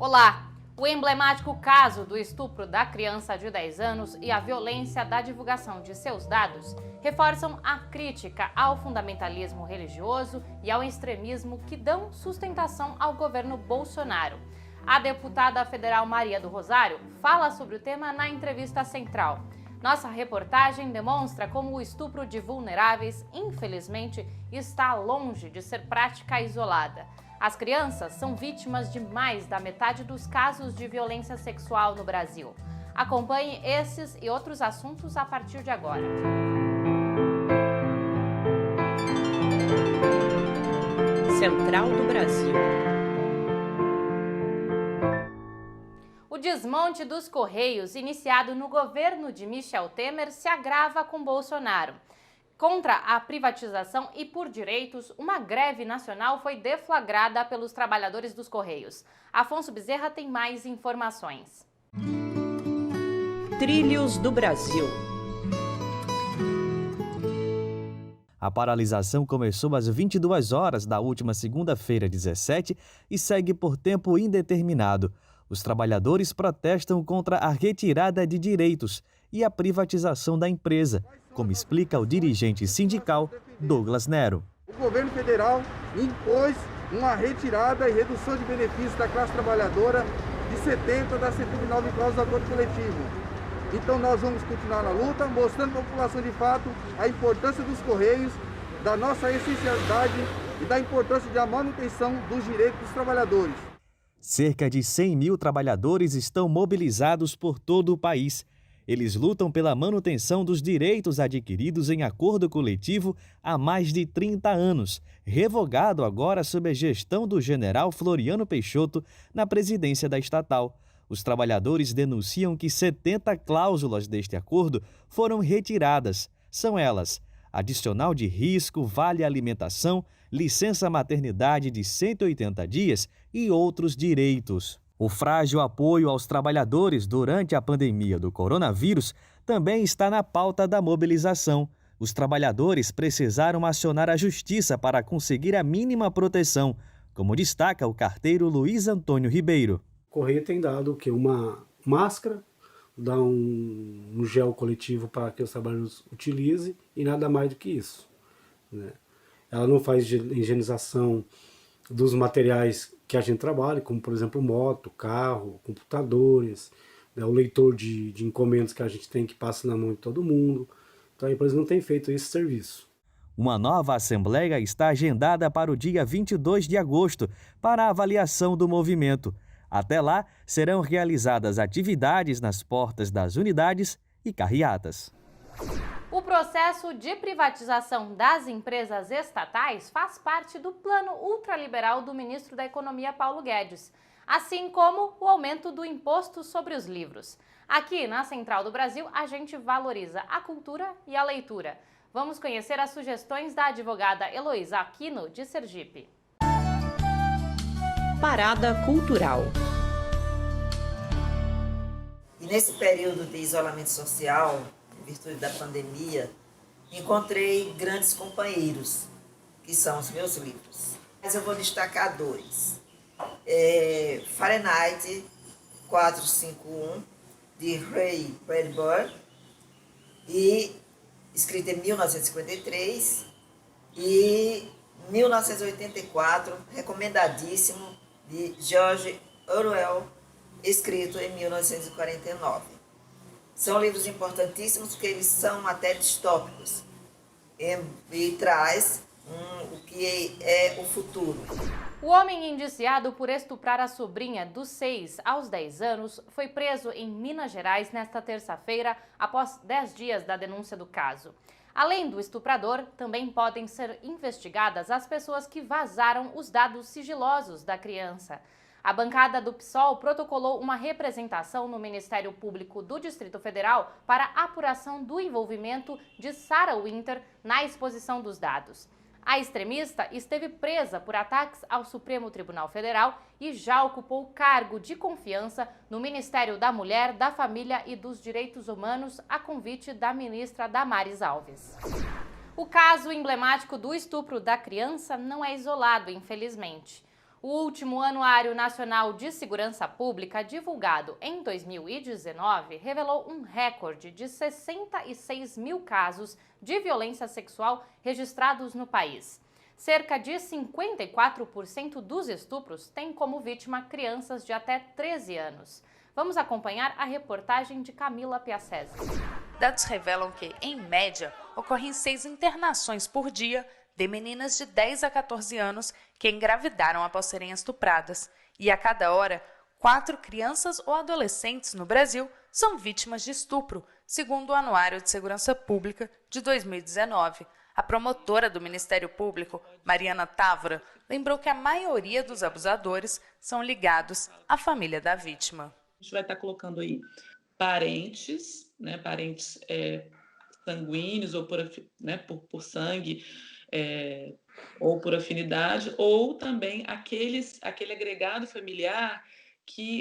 Olá! O emblemático caso do estupro da criança de 10 anos e a violência da divulgação de seus dados reforçam a crítica ao fundamentalismo religioso e ao extremismo que dão sustentação ao governo Bolsonaro. A deputada federal Maria do Rosário fala sobre o tema na entrevista central. Nossa reportagem demonstra como o estupro de vulneráveis, infelizmente, está longe de ser prática isolada. As crianças são vítimas de mais da metade dos casos de violência sexual no Brasil. Acompanhe esses e outros assuntos a partir de agora. Central do Brasil. O desmonte dos Correios, iniciado no governo de Michel Temer, se agrava com Bolsonaro. Contra a privatização e por direitos, uma greve nacional foi deflagrada pelos trabalhadores dos Correios. Afonso Bezerra tem mais informações. Trilhos do Brasil. A paralisação começou às 22 horas da última segunda-feira, 17, e segue por tempo indeterminado. Os trabalhadores protestam contra a retirada de direitos e a privatização da empresa, como explica o dirigente sindical Douglas Nero. O governo federal impôs uma retirada e redução de benefícios da classe trabalhadora de 70 das 109 cláusulas do acordo coletivo. Então nós vamos continuar na luta, mostrando para a população de fato a importância dos Correios, da nossa essencialidade e da importância da manutenção dos direitos dos trabalhadores. Cerca de 100 mil trabalhadores estão mobilizados por todo o país. Eles lutam pela manutenção dos direitos adquiridos em acordo coletivo há mais de 30 anos, revogado agora sob a gestão do general Floriano Peixoto na presidência da estatal. Os trabalhadores denunciam que 70 cláusulas deste acordo foram retiradas. São elas: adicional de risco, vale alimentação, licença maternidade de 180 dias e outros direitos. O frágil apoio aos trabalhadores durante a pandemia do coronavírus também está na pauta da mobilização. Os trabalhadores precisaram acionar a justiça para conseguir a mínima proteção, como destaca o carteiro Luiz Antônio Ribeiro. O Correio tem dado uma máscara, dá um gel coletivo para que os trabalhadores utilizem e nada mais do que isso, né? Ela não faz higienização dos materiais que a gente trabalha, como por exemplo moto, carro, computadores, né, o leitor de encomendas que a gente tem que passa na mão de todo mundo. Então a empresa não tem feito esse serviço. Uma nova assembleia está agendada para o dia 22 de agosto para a avaliação do movimento. Até lá, serão realizadas atividades nas portas das unidades e carreatas. O processo de privatização das empresas estatais faz parte do plano ultraliberal do ministro da Economia, Paulo Guedes, assim como o aumento do imposto sobre os livros. Aqui na Central do Brasil, a gente valoriza a cultura e a leitura. Vamos conhecer as sugestões da advogada Heloísa Aquino, de Sergipe. Parada Cultural. E nesse período de isolamento social, em virtude da pandemia, encontrei grandes companheiros, que são os meus livros. Mas eu vou destacar dois. Fahrenheit 451, de Ray Bradbury, escrito em 1953, e 1984, recomendadíssimo, de George Orwell, escrito em 1949. São livros importantíssimos porque eles são até distópicos e traz o que é o futuro. O homem indiciado por estuprar a sobrinha dos 6 aos 10 anos foi preso em Minas Gerais nesta terça-feira, após 10 dias da denúncia do caso. Além do estuprador, também podem ser investigadas as pessoas que vazaram os dados sigilosos da criança. A bancada do PSOL protocolou uma representação no Ministério Público do Distrito Federal para a apuração do envolvimento de Sarah Winter na exposição dos dados. A extremista esteve presa por ataques ao Supremo Tribunal Federal e já ocupou cargo de confiança no Ministério da Mulher, da Família e dos Direitos Humanos, a convite da ministra Damares Alves. O caso emblemático do estupro da criança não é isolado, infelizmente. O último Anuário Nacional de Segurança Pública, divulgado em 2019, revelou um recorde de 66 mil casos de violência sexual registrados no país. Cerca de 54% dos estupros têm como vítima crianças de até 13 anos. Vamos acompanhar a reportagem de Camila Piacese. Dados revelam que, em média, ocorrem 6 internações por dia de meninas de 10 a 14 anos que engravidaram após serem estupradas. E a cada hora, 4 crianças ou adolescentes no Brasil são vítimas de estupro, segundo o Anuário de Segurança Pública de 2019. A promotora do Ministério Público, Mariana Távora, lembrou que a maioria dos abusadores são ligados à família da vítima. A gente vai estar colocando aí parentes, né, parentes sanguíneos ou por sangue, ou por afinidade, ou também aquele agregado familiar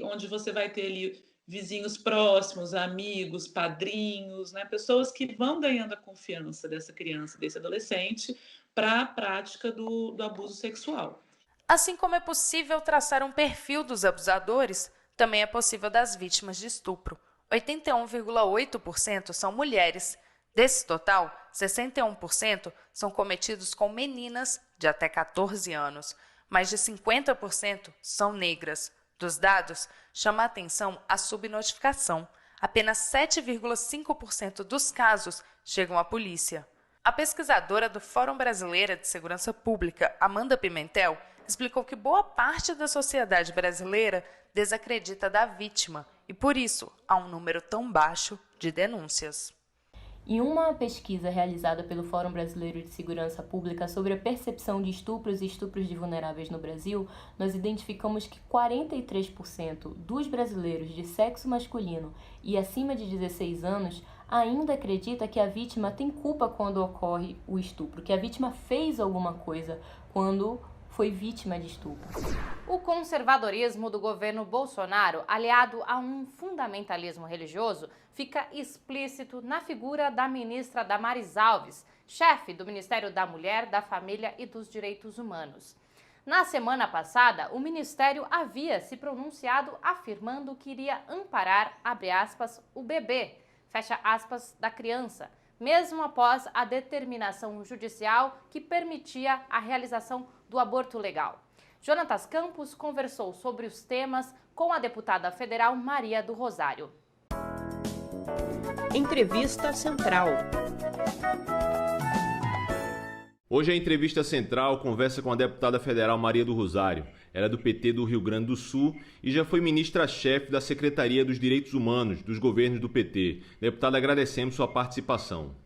onde você vai ter ali vizinhos próximos, amigos, padrinhos, né, pessoas que vão ganhando a confiança dessa criança, desse adolescente, para a prática do abuso sexual. Assim como é possível traçar um perfil dos abusadores, também é possível das vítimas de estupro. 81,8% são mulheres. Desse total, 61% são cometidos com meninas de até 14 anos. Mais de 50% são negras. Dos dados, chama a atenção a subnotificação. Apenas 7,5% dos casos chegam à polícia. A pesquisadora do Fórum Brasileiro de Segurança Pública, Amanda Pimentel, explicou que boa parte da sociedade brasileira desacredita da vítima e, por isso, há um número tão baixo de denúncias. Em uma pesquisa realizada pelo Fórum Brasileiro de Segurança Pública sobre a percepção de estupros e estupros de vulneráveis no Brasil, nós identificamos que 43% dos brasileiros de sexo masculino e acima de 16 anos ainda acredita que a vítima tem culpa quando ocorre o estupro, que a vítima fez alguma coisa quando foi vítima de estupro. O conservadorismo do governo Bolsonaro, aliado a um fundamentalismo religioso, fica explícito na figura da ministra Damares Alves, chefe do Ministério da Mulher, da Família e dos Direitos Humanos. Na semana passada, o Ministério havia se pronunciado afirmando que iria amparar, abre aspas, o bebê, fecha aspas, da criança, mesmo após a determinação judicial que permitia a realização do aborto legal. Jonatas Campos conversou sobre os temas com a deputada federal Maria do Rosário. Entrevista Central. Hoje a Entrevista Central conversa com a deputada federal Maria do Rosário. Ela é do PT do Rio Grande do Sul e já foi ministra-chefe da Secretaria dos Direitos Humanos dos governos do PT. Deputada, agradecemos sua participação.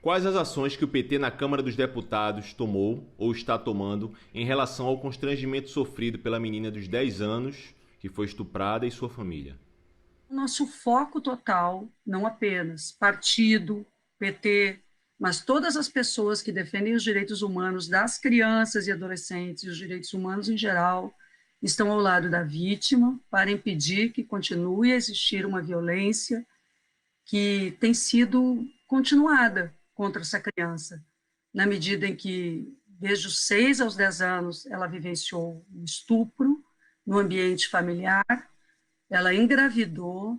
Quais as ações que o PT na Câmara dos Deputados tomou ou está tomando em relação ao constrangimento sofrido pela menina dos 10 anos que foi estuprada e sua família? Nosso foco total, não apenas partido, PT, mas todas as pessoas que defendem os direitos humanos das crianças e adolescentes e os direitos humanos em geral, estão ao lado da vítima para impedir que continue a existir uma violência que tem sido continuada contra essa criança, na medida em que, desde os 6 aos 10 anos, ela vivenciou um estupro no ambiente familiar, ela engravidou,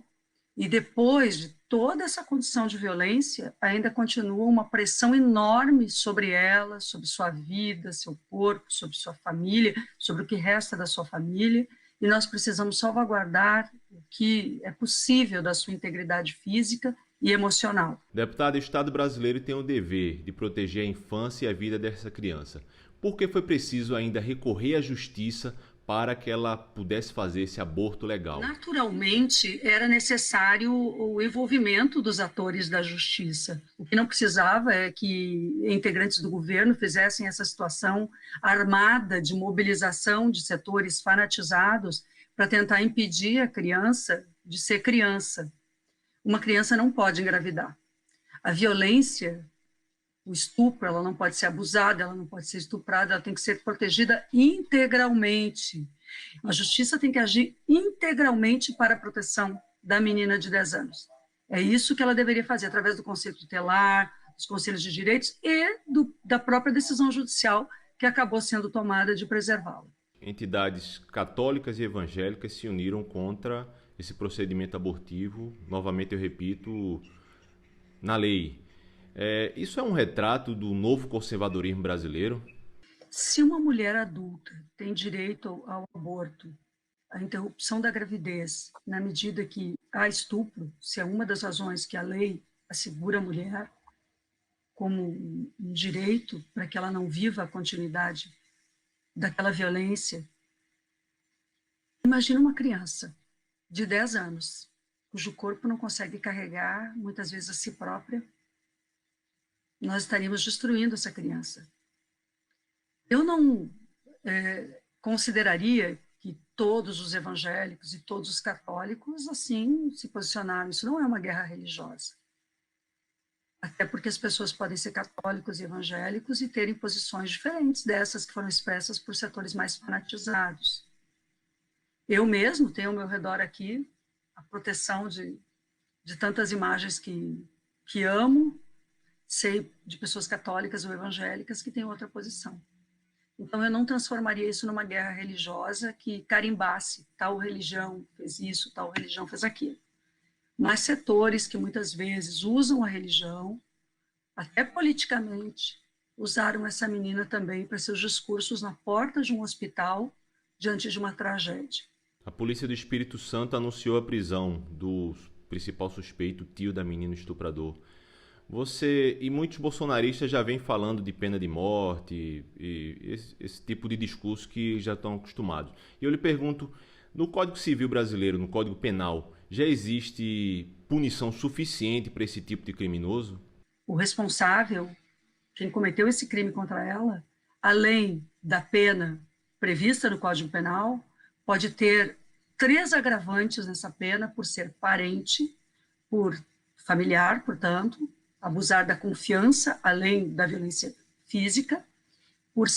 e depois de toda essa condição de violência, ainda continua uma pressão enorme sobre ela, sobre sua vida, seu corpo, sobre sua família, sobre o que resta da sua família, e nós precisamos salvaguardar o que é possível da sua integridade física e emocional. Deputada, o Estado brasileiro tem o dever de proteger a infância e a vida dessa criança. Por que foi preciso ainda recorrer à justiça para que ela pudesse fazer esse aborto legal? Naturalmente, era necessário o envolvimento dos atores da justiça. O que não precisava é que integrantes do governo fizessem essa situação armada de mobilização de setores fanatizados para tentar impedir a criança de ser criança. Uma criança não pode engravidar. A violência, o estupro, ela não pode ser abusada, ela não pode ser estuprada, ela tem que ser protegida integralmente. A justiça tem que agir integralmente para a proteção da menina de 10 anos. É isso que ela deveria fazer, através do Conselho Tutelar, dos Conselhos de Direitos e da própria decisão judicial que acabou sendo tomada de preservá-la. Entidades católicas e evangélicas se uniram contra esse procedimento abortivo, novamente eu repito, na lei. Isso é um retrato do novo conservadorismo brasileiro? Se uma mulher adulta tem direito ao aborto, à interrupção da gravidez, na medida que há estupro, se é uma das razões que a lei assegura a mulher como um direito para que ela não viva a continuidade daquela violência. Imagina uma criança de 10 anos, cujo corpo não consegue carregar, muitas vezes, a si própria. Nós estaríamos destruindo essa criança. Eu não consideraria que todos os evangélicos e todos os católicos assim se posicionaram. Isso não é uma guerra religiosa. Até porque as pessoas podem ser católicos e evangélicos e terem posições diferentes dessas que foram expressas por setores mais fanatizados. Eu mesmo tenho ao meu redor aqui a proteção de tantas imagens que amo, sei de pessoas católicas ou evangélicas que têm outra posição. Então, eu não transformaria isso numa guerra religiosa que carimbasse tal religião fez isso, tal religião fez aquilo. Mas setores que muitas vezes usam a religião, até politicamente, usaram essa menina também para seus discursos na porta de um hospital diante de uma tragédia. A Polícia do Espírito Santo anunciou a prisão do principal suspeito, tio da menina estuprador. Você e muitos bolsonaristas já vêm falando de pena de morte e esse tipo de discurso que já estão acostumados. E eu lhe pergunto, no Código Civil brasileiro, no Código Penal, já existe punição suficiente para esse tipo de criminoso? O responsável, quem cometeu esse crime contra ela, além da pena prevista no Código Penal, pode ter 3 agravantes nessa pena por ser parente, por familiar, portanto, abusar da confiança, além da violência física, por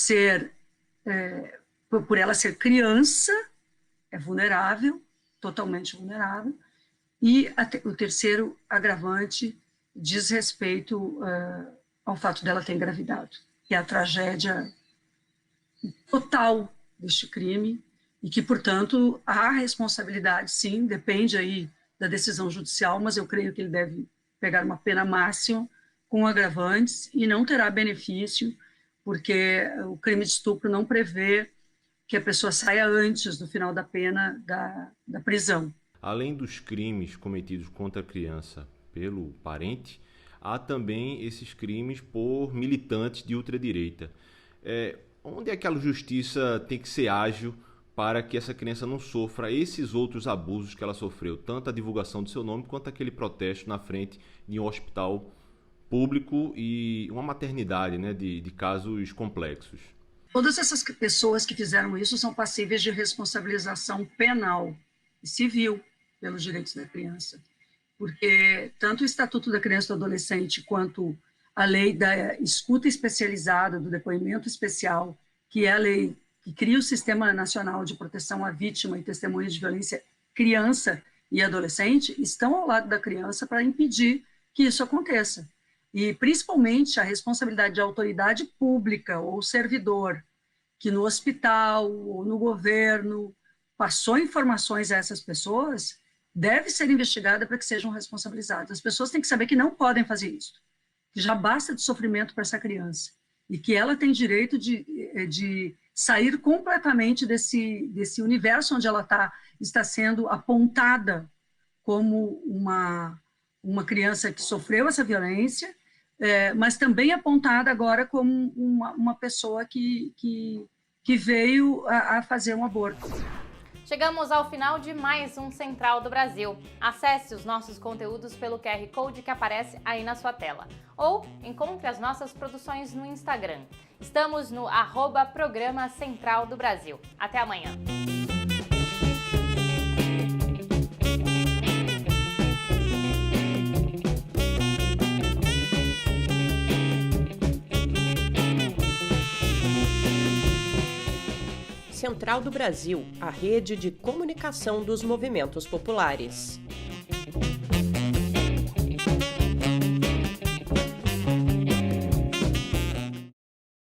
ela ser criança, é vulnerável, totalmente vulnerável, e o terceiro agravante diz respeito ao fato dela ter engravidado, que é a tragédia total deste crime, e que, portanto, há responsabilidade, sim, depende aí da decisão judicial, mas eu creio que ele deve pegar uma pena máxima com agravantes e não terá benefício, porque o crime de estupro não prevê que a pessoa saia antes do final da pena da prisão. Além dos crimes cometidos contra a criança pelo parente, há também esses crimes por militantes de ultradireita. Onde é que a justiça tem que ser ágil para que essa criança não sofra esses outros abusos que ela sofreu, tanto a divulgação do seu nome quanto aquele protesto na frente de um hospital público e uma maternidade, né, de casos complexos? Todas essas pessoas que fizeram isso são passíveis de responsabilização penal e civil pelos direitos da criança, porque tanto o Estatuto da Criança e do Adolescente quanto a lei da escuta especializada, do depoimento especial, que é a lei que cria o Sistema Nacional de Proteção à Vítima e Testemunha de Violência Criança e Adolescente, estão ao lado da criança para impedir que isso aconteça. E, principalmente, a responsabilidade de autoridade pública ou servidor que no hospital ou no governo passou informações a essas pessoas deve ser investigada para que sejam responsabilizadas. As pessoas têm que saber que não podem fazer isso, que já basta de sofrimento para essa criança e que ela tem direito de sair completamente desse universo onde ela está sendo apontada como uma criança que sofreu essa violência, mas também apontada agora como uma pessoa que veio a fazer um aborto. Chegamos ao final de mais um Central do Brasil. Acesse os nossos conteúdos pelo QR Code que aparece aí na sua tela. Ou encontre as nossas produções no Instagram. Estamos no @Programa Central do Brasil. Até amanhã. Central do Brasil, a rede de comunicação dos movimentos populares.